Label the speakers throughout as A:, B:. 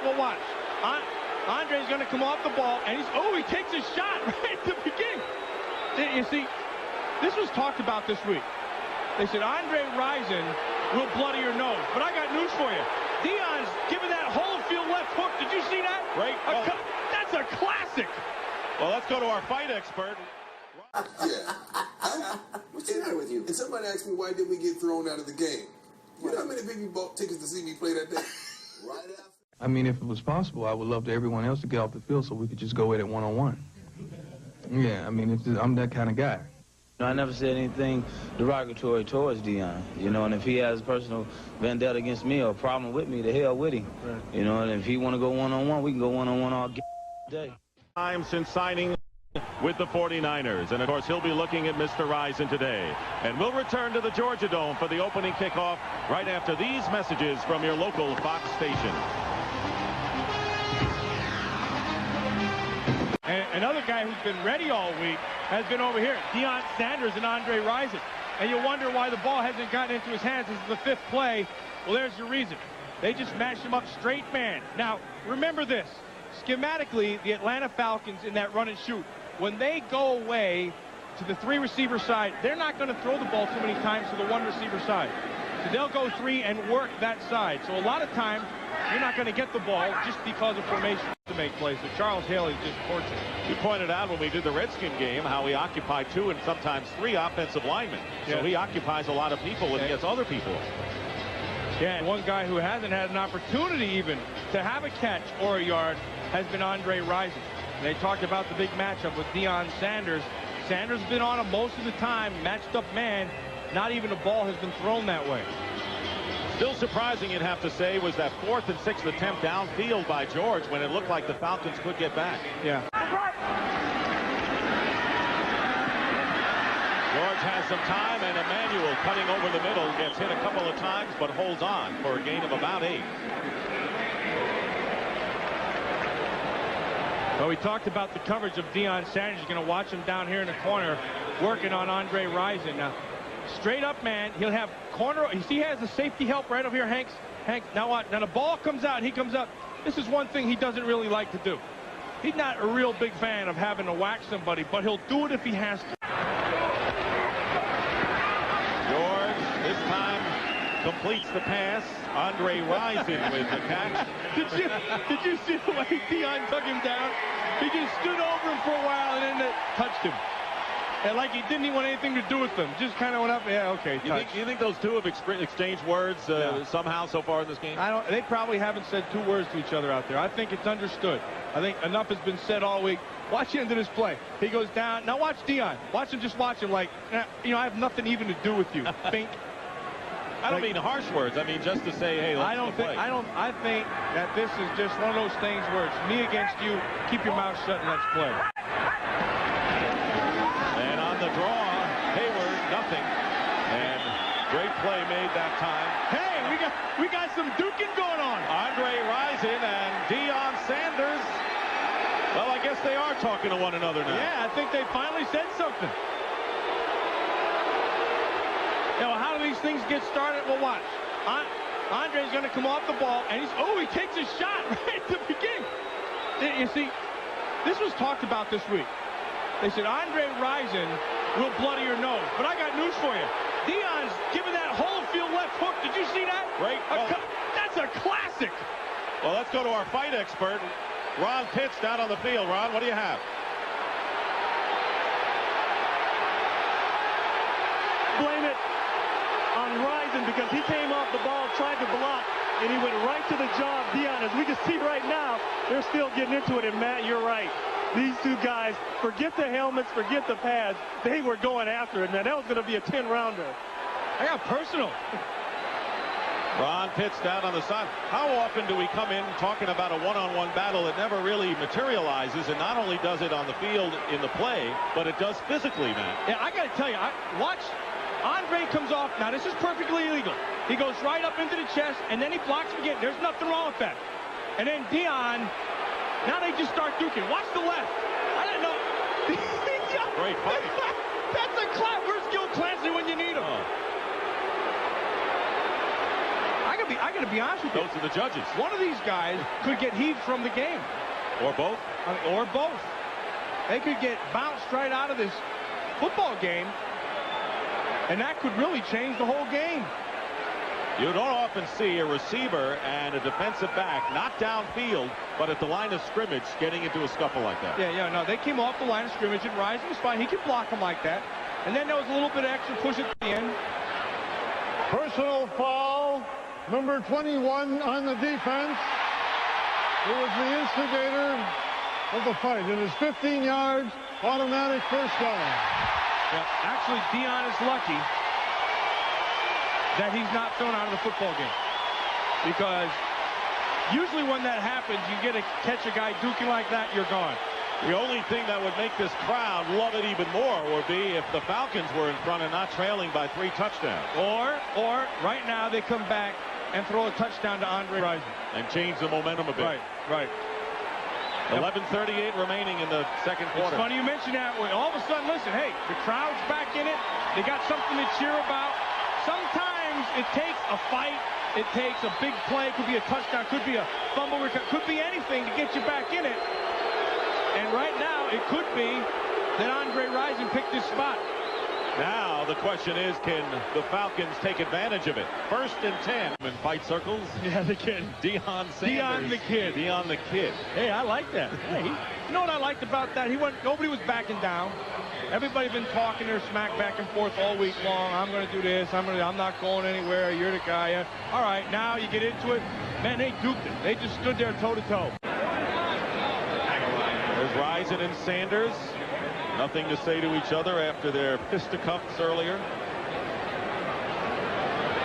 A: Well, watch. Andre's going to come off the ball, and he takes a shot right at the beginning. You see, this was talked about this week. They said Andre Rison will bloody your nose. But I got news for you. Deion's giving that whole field left hook. Did you see that?
B: Right.
A: That's a classic.
B: Well, let's go to our fight expert.
C: Yeah. What's the matter with you? And somebody asked me, why did we get thrown out of the game? You know how many people bought tickets to see me play that day? Right after.
D: I mean, if it was possible, I would love to everyone else to get off the field so we could just go at it one-on-one. Yeah, I mean, I'm that kind of guy.
E: I never said anything derogatory towards Deion, you know, and if he has a personal vendetta against me or a problem with me, the hell with him. Right. You know, and if he want to go one-on-one, we can go one-on-one all day.
B: Time since signing with the 49ers, and of course he'll be looking at Mr. Rison today. And we'll return to the Georgia Dome for the opening kickoff right after these messages from your local Fox station.
A: And another guy who's been ready all week has been over here, Deion Sanders and Andre Rison. And you wonder why the ball hasn't gotten into his hands. This is the 5th play. Well, there's your reason. They just mashed him up straight man. Now, remember this. Schematically, the Atlanta Falcons in that run and shoot, when they go away to the 3 receiver side, they're not going to throw the ball too many times to the 1 receiver side. So they'll go 3 and work that side. So a lot of times, you're not going to get the ball just because of formation to make plays. So Charles Haley's just fortunate.
B: You pointed out when we did the Redskin game how he occupied 2 and sometimes 3 offensive linemen. So he occupies a lot of people when he gets other people.
A: Yeah, and one guy who hasn't had an opportunity even to have a catch or a yard has been Andre Rison. And they talked about the big matchup with Deion Sanders. Sanders has been on him most of the time, matched up man. Not even a ball has been thrown that way.
B: Still surprising, you'd have to say, was that 4th and 6th attempt downfield by George when it looked like the Falcons could get back.
A: Yeah.
B: George has some time, and Emmanuel cutting over the middle gets hit a couple of times but holds on for a gain of about 8.
A: Well, we talked about the coverage of Deion Sanders. You're going to watch him down here in the corner working on Andre Rison. Now, straight up man, he'll have corner. You see he has the safety help right over here, Hank, now what? Now the ball comes out, he comes up. This is one thing he doesn't really like to do. He's not a real big fan of having to whack somebody, but he'll do it if he has to.
B: George, this time, completes the pass. Andre Rison with the catch.
A: Did you see the way Deion took him down? He just stood over him for a while and then touched him. And like he didn't even want anything to do with them. Just kind of went up. Yeah, okay, touch.
B: You think those two have exchanged words somehow so far in this game?
A: They probably haven't said 2 words to each other out there. I think it's understood. I think enough has been said all week. Watch the end of this play. He goes down. Now watch Deion. Just watch him like, you know, I have nothing even to do with you. Think.
B: I don't mean harsh words. I mean just to say, hey, let's play.
A: I think that this is just one of those things where it's me against you. Keep your mouth shut and let's play.
B: And on the draw, Hayward, nothing. And great play made that time.
A: Hey, we got some duking going on.
B: Andre Rison and Deion Sanders. Well, I guess they are talking to one another now.
A: Yeah, I think they finally said something. Now, how do these things get started? Well, watch. Andre's going to come off the ball, and he takes a shot right at the beginning. You see, this was talked about this week. They said Andre Rison will bloody your nose. But I got news for you. Deion's giving that whole field left hook. Did you see that?
B: Right.
A: That's a classic.
B: Well, let's go to our fight expert, Ron Pitts, down on the field. Ron, what do you have?
F: Blame it on Rison because he came off the ball, tried to block, and he went right to the jaw of Deion. As we can see right now, they're still getting into it, and Matt, you're right. These 2 guys, forget the helmets, forget the pads, they were going after it, man. That was going to be a 10-rounder.
A: I got personal.
B: Ron Pitts down on the side. How often do we come in talking about a one-on-one battle that never really materializes, and not only does it on the field in the play, but it does physically, man?
A: Yeah, I got to tell you, watch. Andre comes off. Now, this is perfectly illegal. He goes right up into the chest, and then he blocks him again. There's nothing wrong with that. And then Deion, now they just start duking. Watch the left. I didn't know.
B: Great fight.
A: That's a clap. Where's Gil Clancy when you need him?
B: Oh.
A: I gotta be honest with you.
B: Those are the judges.
A: One of these guys could get heaved from the game.
B: Or both.
A: Or both. They could get bounced right out of this football game, and that could really change the whole game.
B: You don't often see a receiver and a defensive back not downfield, but at the line of scrimmage getting into a scuffle like that.
A: Yeah, no, they came off the line of scrimmage, and Rison was fine. He could block them like that. And then there was a little bit of extra push at the end.
G: Personal foul, number 21 on the defense. It was the instigator of the fight. It is 15 yards, automatic first down.
A: Yeah, actually, Deion is lucky that he's not thrown out of the football game. Because usually when that happens, you get to catch a guy duking like that, you're gone.
B: The only thing that would make this crowd love it even more would be if the Falcons were in front and not trailing by 3 touchdowns.
A: Or right now they come back and throw a touchdown to Andre Rison.
B: And change the momentum a bit.
A: Right.
B: 11:38 remaining in the second quarter.
A: It's funny you mention that. All of a sudden, listen, hey, the crowd's back in it. They got something to cheer about. Sometimes it takes a fight. It takes a big play. Could be a touchdown. Could be a fumble. Could be anything to get you back in it. And right now, it could be that Andre Rison picked his spot.
B: Now the question is, can the Falcons take advantage of it? 1st and 10 in fight circles.
A: Yeah, the kid.
B: Deion Sanders.
A: Deion the kid.
B: Deion the kid.
A: Hey, I like that. Hey, you know what I liked about that? Nobody was backing down. Everybody been talking their smack back and forth all week long. I'm going to do this. I'm not going anywhere. You're the guy. All right, now you get into it. Man, they duped it. They just stood there toe to toe.
B: There's Rison and Sanders. Nothing to say to each other after their fisticuffs earlier.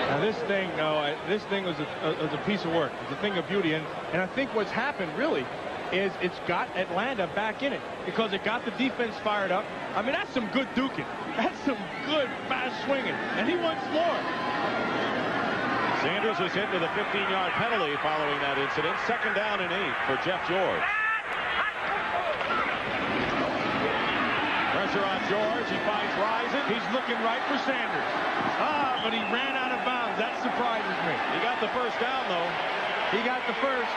A: Now this thing was a piece of work. It's a thing of beauty, and I think what's happened really is it's got Atlanta back in it because it got the defense fired up. I mean, that's some good duking. That's some good fast swinging, and he wants more.
B: Sanders was hit with a 15-yard penalty following that incident. 2nd down and 8 for Jeff George. Pressure on George. He finds Rison.
A: He's looking right for Sanders. But he ran out of bounds. That surprises me.
B: He got the first down, though.
A: He got the first.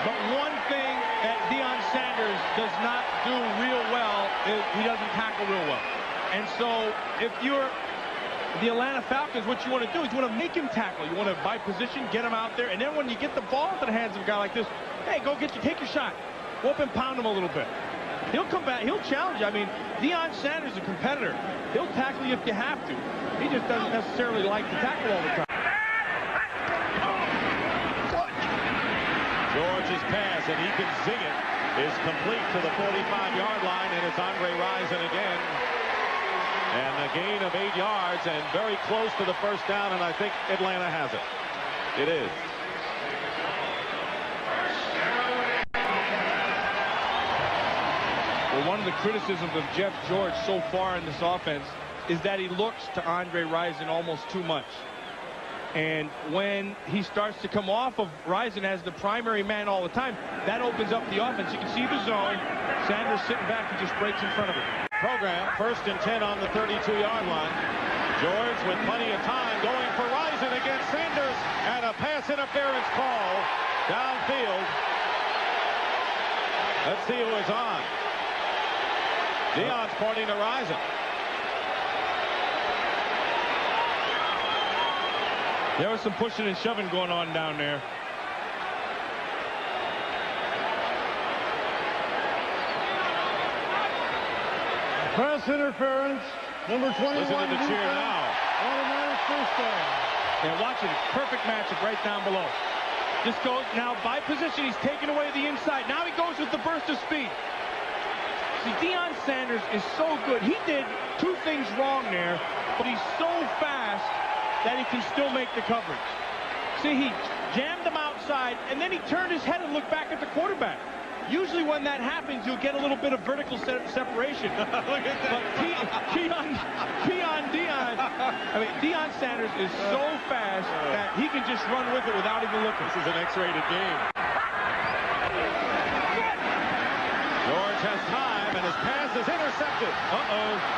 A: But one thing that Deion Sanders does not do real well is he doesn't tackle real well. And so if you're the Atlanta Falcons, what you want to do is you want to make him tackle. You want to, by position, get him out there. And then when you get the ball into the hands of a guy like this, hey, take your shot. Go up and pound him a little bit. He'll come back. He'll challenge you. I mean, Deion Sanders is a competitor. He'll tackle you if you have to. He just doesn't necessarily like to tackle all the time.
B: George's pass, and he can zing it, is complete to the 45-yard line, and it's Andre Rison again. And a gain of 8 yards, and very close to the first down, and I think Atlanta has it. It is.
A: Well, one of the criticisms of Jeff George so far in this offense is that he looks to Andre Rison almost too much. And when he starts to come off of Rison as the primary man all the time, that opens up the offense. You can see the zone. Sanders sitting back and just breaks in front of it.
B: Program 1st and 10 on the 32-yard line. George with plenty of time going for Rison against Sanders, and a pass interference call downfield. Let's see who is on. Deion's pointing to Rison.
A: There was some pushing and shoving going on down there.
G: Pass interference, number 21.
B: Listen to the cheer now.
G: Automatic first down.
A: And watch it. Perfect matchup right down below. Just goes now by position. He's taking away the inside. Now he goes with the burst of speed. See, Deion Sanders is so good. He did 2 things wrong there, but he's so fast that he can still make the coverage. See, he jammed him outside, and then he turned his head and looked back at the quarterback. Usually when that happens, you'll get a little bit of vertical separation. Look at that. But Deion Sanders is so fast that he can just run with it without even looking.
B: This is an X-rated game. George has time, and his pass is intercepted.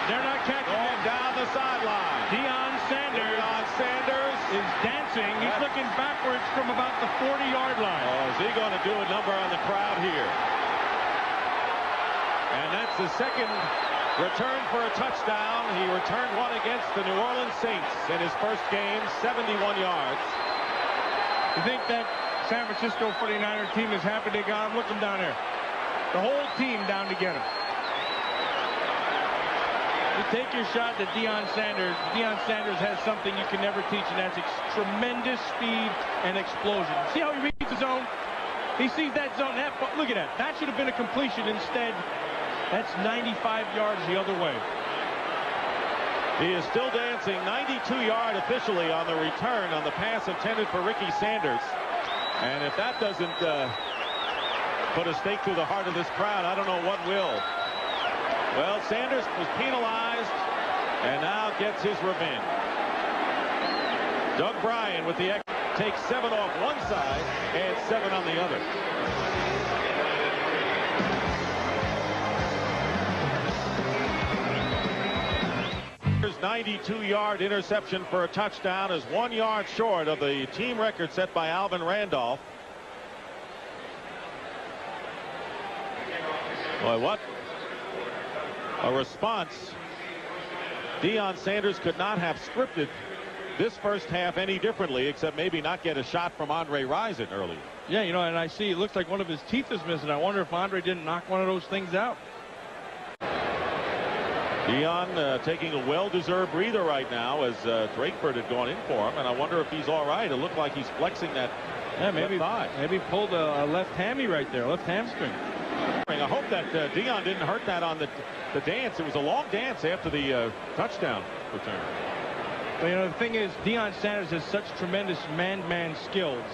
A: They're not catching
B: Going
A: it.
B: down the sideline.
A: Deion Sanders.
B: Deion Sanders
A: is dancing. He's looking backwards from about the 40-yard line.
B: Oh, is he going to do a number on the crowd here? And that's the second return for a touchdown. He returned one against the New Orleans Saints in his first game, 71 yards.
A: You think that San Francisco 49er team is happy they got him? Look them down there. The whole team down to get him. You take your shot at Deion Sanders. Deion Sanders has something you can never teach, and that's tremendous speed and explosion. See how he reads the zone? He sees that zone. Look at that. That should have been a completion. Instead, that's 95 yards the other way.
B: He is still dancing. 92-yard officially on the return on the pass intended for Ricky Sanders. And if that doesn't put a stake through the heart of this crowd, I don't know what will. Well, Sanders was penalized and now gets his revenge. Doug Bryan with the takes 7 off one side and 7 on the other. His 92-yard interception for a touchdown is 1 yard short of the team record set by Alvin Randolph. Boy, what a response. Deion Sanders could not have scripted this first half any differently, except maybe not get a shot from Andre Rison early.
A: Yeah, you know, and I see it looks like one of his teeth is missing. I wonder if Andre didn't knock one of those things out.
B: Deion taking a well-deserved breather right now as Drakeford had gone in for him, and I wonder if he's all right. It looked like he's flexing that
A: maybe
B: thigh.
A: Maybe pulled a left hammy right there, left hamstring.
B: I hope that Deion didn't hurt that on the dance. It was a long dance after the touchdown return.
A: But, you know, the thing is, Deion Sanders has such tremendous man-to-man skills,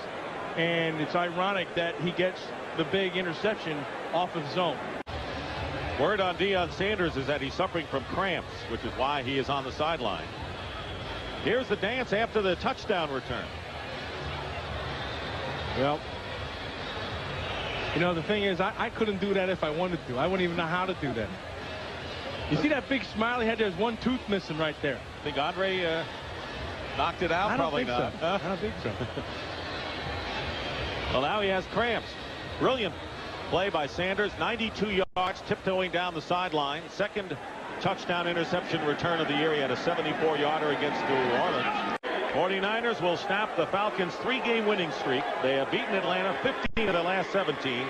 A: and it's ironic that he gets the big interception off of zone.
B: Word on Deion Sanders is that he's suffering from cramps, which is why he is on the sideline. Here's the dance after the touchdown return.
A: Well, you know, the thing is, I couldn't do that if I wanted to. I wouldn't even know how to do that. You see that big smile he had? There's one tooth missing right there.
B: Think Andre knocked it out? Probably not.
A: So. I don't think so.
B: Well, now he has cramps. Brilliant play by Sanders. 92 yards, tiptoeing down the sideline. Second touchdown interception return of the year. He had a 74-yarder against New Orleans. 49ers will snap the Falcons' 3-game winning streak. They have beaten Atlanta 15 of the last 17.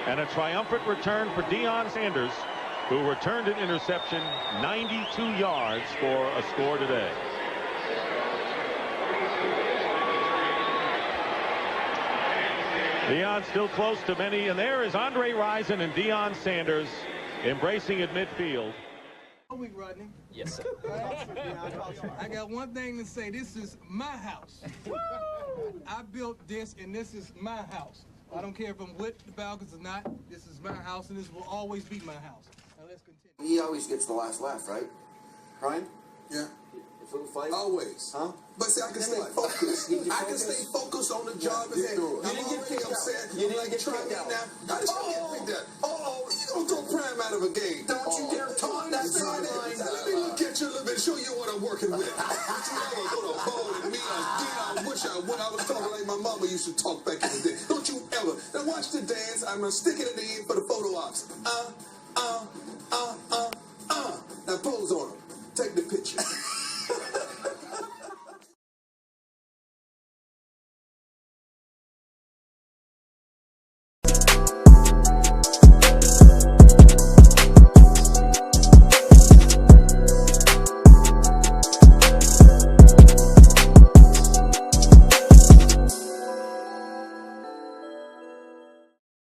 B: And a triumphant return for Deion Sanders, who returned an interception 92 yards for a score today. Deion still close to many, and there is Andre Rison and Deion Sanders embracing at midfield.
H: Week, Rodney.
I: Yes, sir.
H: I got one thing to say. This is my house. I built this, and this is my house. I don't care if I'm with the Falcons or not. This is my house, and this will always be my house. Now let's continue.
J: He always gets the last laugh, right? Brian?
C: Yeah.
J: Fight?
C: Always.
J: Huh?
C: But see, I can stay focused. I can stay focused on the job at hand. I'm already upset. I'm like, trying now. I just can't get picked up. You don't throw Prime out of a game. Don't you dare talk that sideline. Let me look at you a little bit, show you what I'm working with. Don't you ever go to a bowl and me, I wish I would. I was talking like my mama used to talk back in the day. Don't you ever. Now watch the dance. I'm going to stick it in the end for the photo ops. Now pose on them. Take the picture.